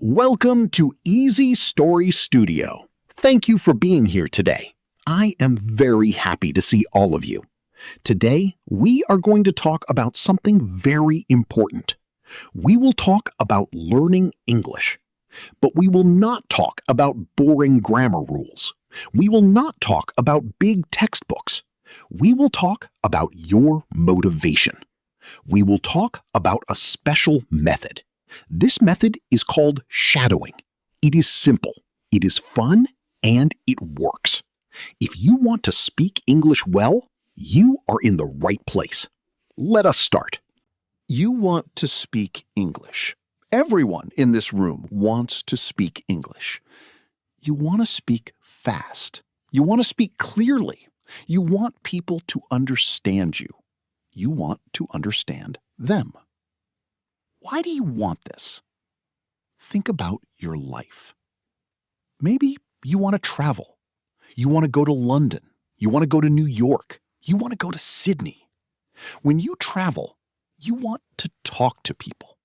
Welcome to Easy Story Studio. Thank you for being here today. I am very happy to see all of you. Today, we are going to talk about something very important. We will talk about learning English. But we will not talk about boring grammar rules. We will not talk about big textbooks. We will talk about your motivation. We will talk about a special method. This method is called shadowing. It is simple, it is fun, and it works. If you want to speak English well, you are in the right place. Let us start. You want to speak English. Everyone in this room wants to speak English. You want to speak fast. You want to speak clearly. You want people to understand you. You want to understand them. Why do you want this? Think about your life. Maybe you want to travel. You want to go to London. You want to go to New York. You want to go to Sydney. When you travel, you want to talk to people.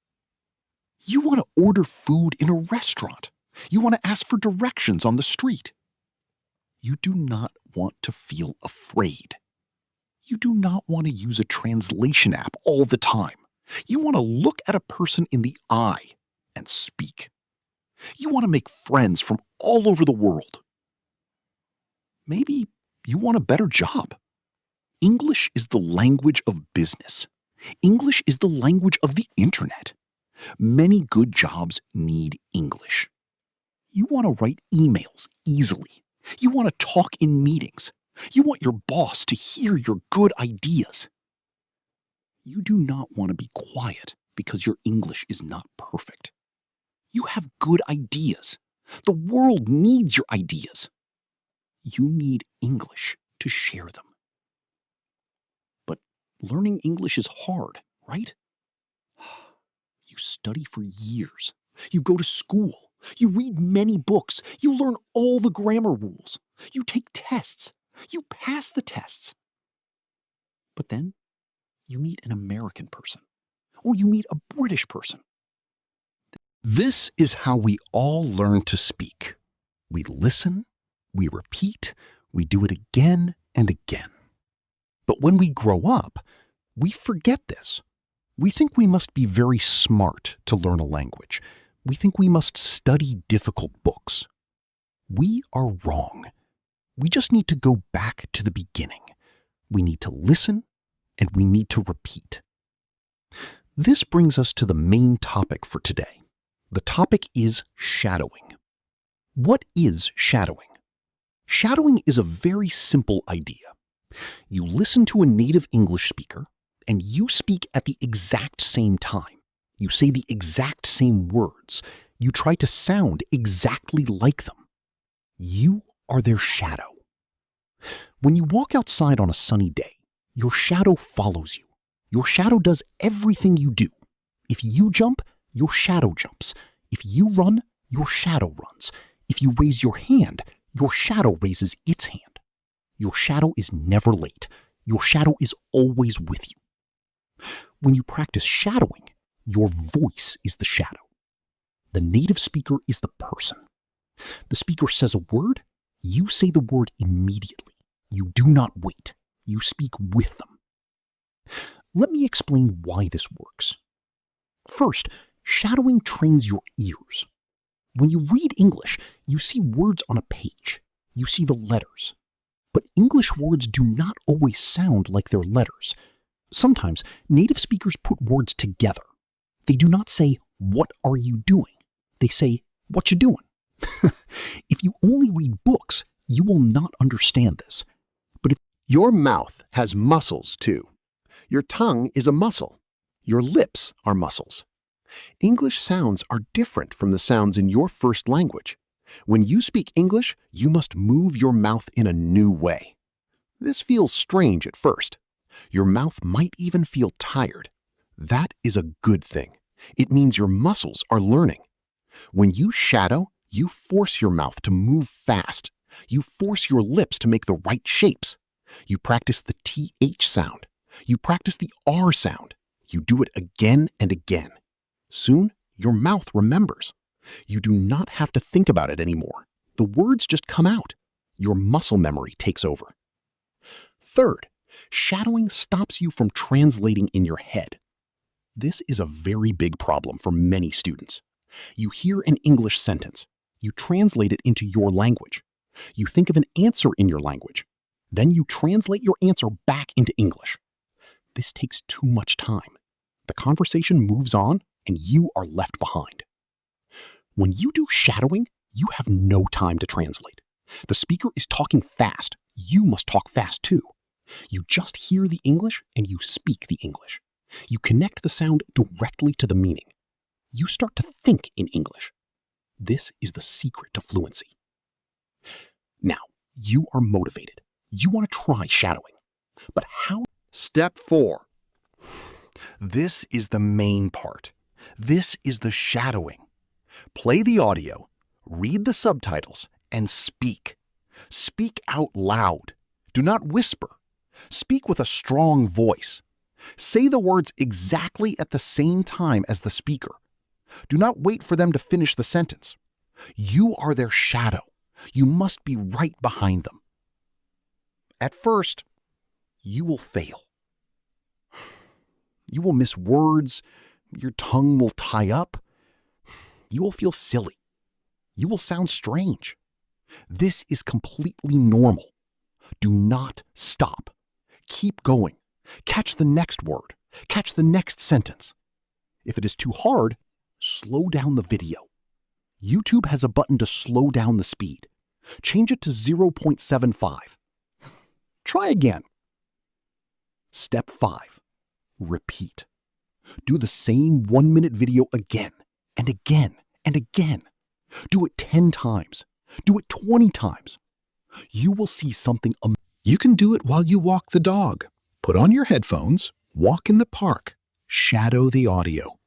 You want to order food in a restaurant. You want to ask for directions on the street. You do not want to feel afraid. You do not want to use a translation app all the time. You want to look at a person in the eye and speak. You want to make friends from all over the world. Maybe you want a better job. English is the language of business. English is the language of the internet. Many good jobs need English. You want to write emails easily. You want to talk in meetings. You want your boss to hear your good ideas. You do not want to be quiet because your English is not perfect. You have good ideas. The world needs your ideas. You need English to share them. But learning English is hard, right? You study for years. You go to school. You read many books. You learn all the grammar rules. You take tests. You pass the tests. But then you meet an American person, or you meet a British person. This is how we all learn to speak. We listen, we repeat, we do it again and again. But when we grow up, we forget this. We think we must be very smart to learn a language. We think we must study difficult books. We are wrong. We just need to go back to the beginning. We need to listen, and we need to repeat. This brings us to the main topic for today. The topic is shadowing. What is shadowing? Shadowing is a very simple idea. You listen to a native English speaker, and you speak at the exact same time. You say the exact same words. You try to sound exactly like them. You are their shadow. When you walk outside on a sunny day, your shadow follows you. Your shadow does everything you do. If you jump, your shadow jumps. If you run, your shadow runs. If you raise your hand, your shadow raises its hand. Your shadow is never late. Your shadow is always with you. When you practice shadowing, your voice is the shadow. The native speaker is the person. The speaker says a word, you say the word immediately. You do not wait. You speak with them. Let me explain why this works. First, shadowing trains your ears. When you read English, you see words on a page. You see the letters. But English words do not always sound like their letters. Sometimes native speakers put words together. They do not say, "What are you doing?" They say, "What you doing?" If you only read books, you will not understand this. But if your mouth has muscles too. Your tongue is a muscle. Your lips are muscles. English sounds are different from the sounds in your first language. When you speak English, you must move your mouth in a new way. This feels strange at first. Your mouth might even feel tired. That is a good thing. It means your muscles are learning. When you shadow, you force your mouth to move fast. You force your lips to make the right shapes. You practice the TH sound. You practice the R sound. You do it again and again. Soon, your mouth remembers. You do not have to think about it anymore. The words just come out. Your muscle memory takes over. Third, shadowing stops you from translating in your head. This is a very big problem for many students. You hear an English sentence. You translate it into your language. You think of an answer in your language. Then you translate your answer back into English. This takes too much time. The conversation moves on and you are left behind. When you do shadowing, you have no time to translate. The speaker is talking fast. You must talk fast too. You just hear the English and you speak the English. You connect the sound directly to the meaning. You start to think in English. This is the secret to fluency. Now, you are motivated. You want to try shadowing. But how? Step 4. This is the main part. This is the shadowing. Play the audio, read the subtitles, and speak. Speak out loud. Do not whisper. Speak with a strong voice. Say the words exactly at the same time as the speaker. Do not wait for them to finish the sentence. You are their shadow. You must be right behind them. At first, you will fail. You will miss words. Your tongue will tie up. You will feel silly. You will sound strange. This is completely normal. Do not stop. Keep going. Catch the next word. Catch the next sentence. If it is too hard, slow down the video. YouTube has a button to slow down the speed. Change it to 0.75. Try again. Step 5. Repeat. Do the same 1-minute video again and again and again. Do it 10 times. Do it 20 times. You will see something amazing. You can do it while you walk the dog. Put on your headphones, walk in the park, shadow the audio.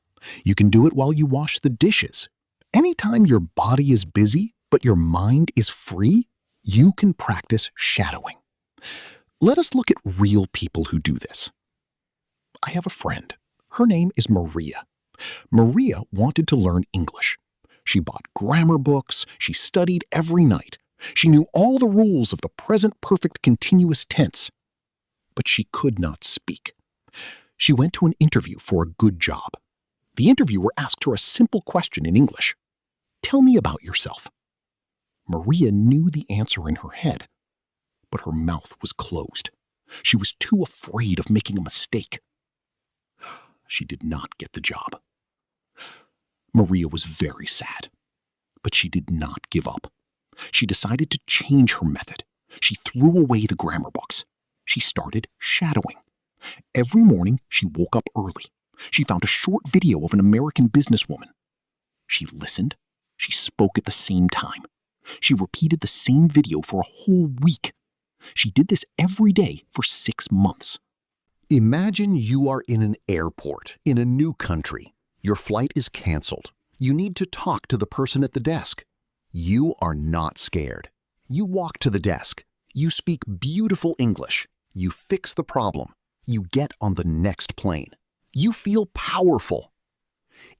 You can do it while you wash the dishes. Anytime your body is busy, but your mind is free, you can practice shadowing. Let us look at real people who do this. I have a friend. Her name is Maria. Maria wanted to learn English. She bought grammar books. She studied every night. She knew all the rules of the present perfect continuous tense. But she could not speak. She went to an interview for a good job. The interviewer asked her a simple question in English. Tell me about yourself. Maria knew the answer in her head, but her mouth was closed. She was too afraid of making a mistake. She did not get the job. Maria was very sad, but she did not give up. She decided to change her method. She threw away the grammar books. She started shadowing. Every morning, she woke up early. She found a short video of an American businesswoman. She listened. She spoke at the same time. She repeated the same video for a whole week. She did this every day for 6 months. Imagine you are in an airport in a new country. Your flight is canceled. You need to talk to the person at the desk. You are not scared. You walk to the desk. You speak beautiful English. You fix the problem. You get on the next plane. You feel powerful.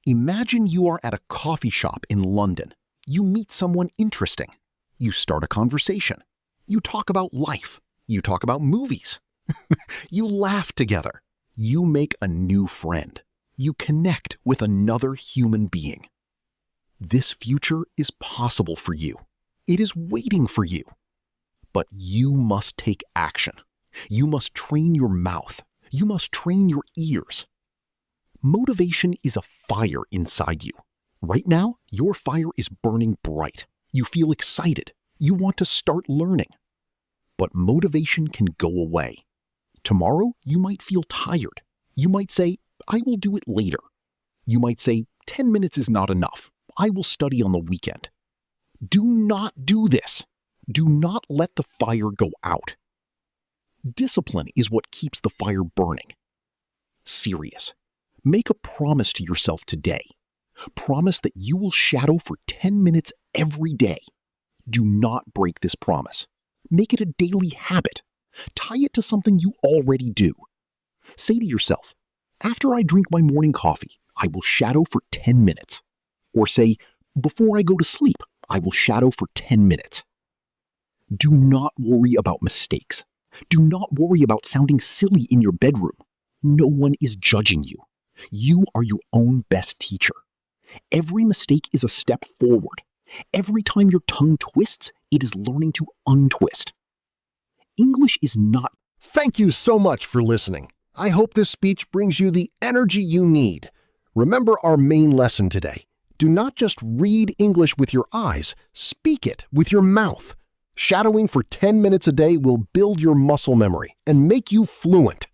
Imagine you are at a coffee shop in London. You meet someone interesting. You start a conversation. You talk about life. You talk about movies. You laugh together. You make a new friend. You connect with another human being. This future is possible for you. It is waiting for you. But you must take action. You must train your mouth. You must train your ears. Motivation is a fire inside you. Right now, your fire is burning bright. You feel excited. You want to start learning. But motivation can go away. Tomorrow, you might feel tired. You might say, I will do it later. You might say, 10 minutes is not enough. I will study on the weekend. Do not do this. Do not let the fire go out. Discipline is what keeps the fire burning. Serious. Make a promise to yourself today. Promise that you will shadow for 10 minutes every day. Do not break this promise. Make it a daily habit. Tie it to something you already do. Say to yourself, after I drink my morning coffee, I will shadow for 10 minutes. Or say, Before I go to sleep, I will shadow for 10 minutes. Do not worry about mistakes. Do not worry about sounding silly in your bedroom. No one is judging you. You are your own best teacher. Every mistake is a step forward. Every time your tongue twists, it is learning to untwist. English is not. Thank you so much for listening. I hope this speech brings you the energy you need. Remember our main lesson today. Do not just read English with your eyes, speak it with your mouth. Shadowing for 10 minutes a day will build your muscle memory and make you fluent.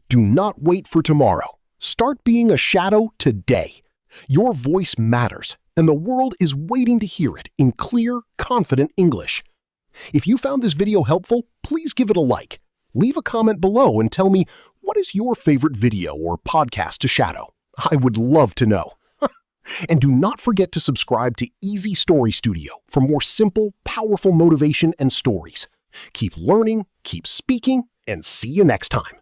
Do not wait for tomorrow. Start being a shadow today. Your voice matters, and the world is waiting to hear it in clear, confident English. If you found this video helpful, please give it a like. Leave a comment below and tell me, what is your favorite video or podcast to shadow? I would love to know. And do not forget to subscribe to Easy Story Studio for more simple, powerful motivation and stories. Keep learning, keep speaking, and see you next time.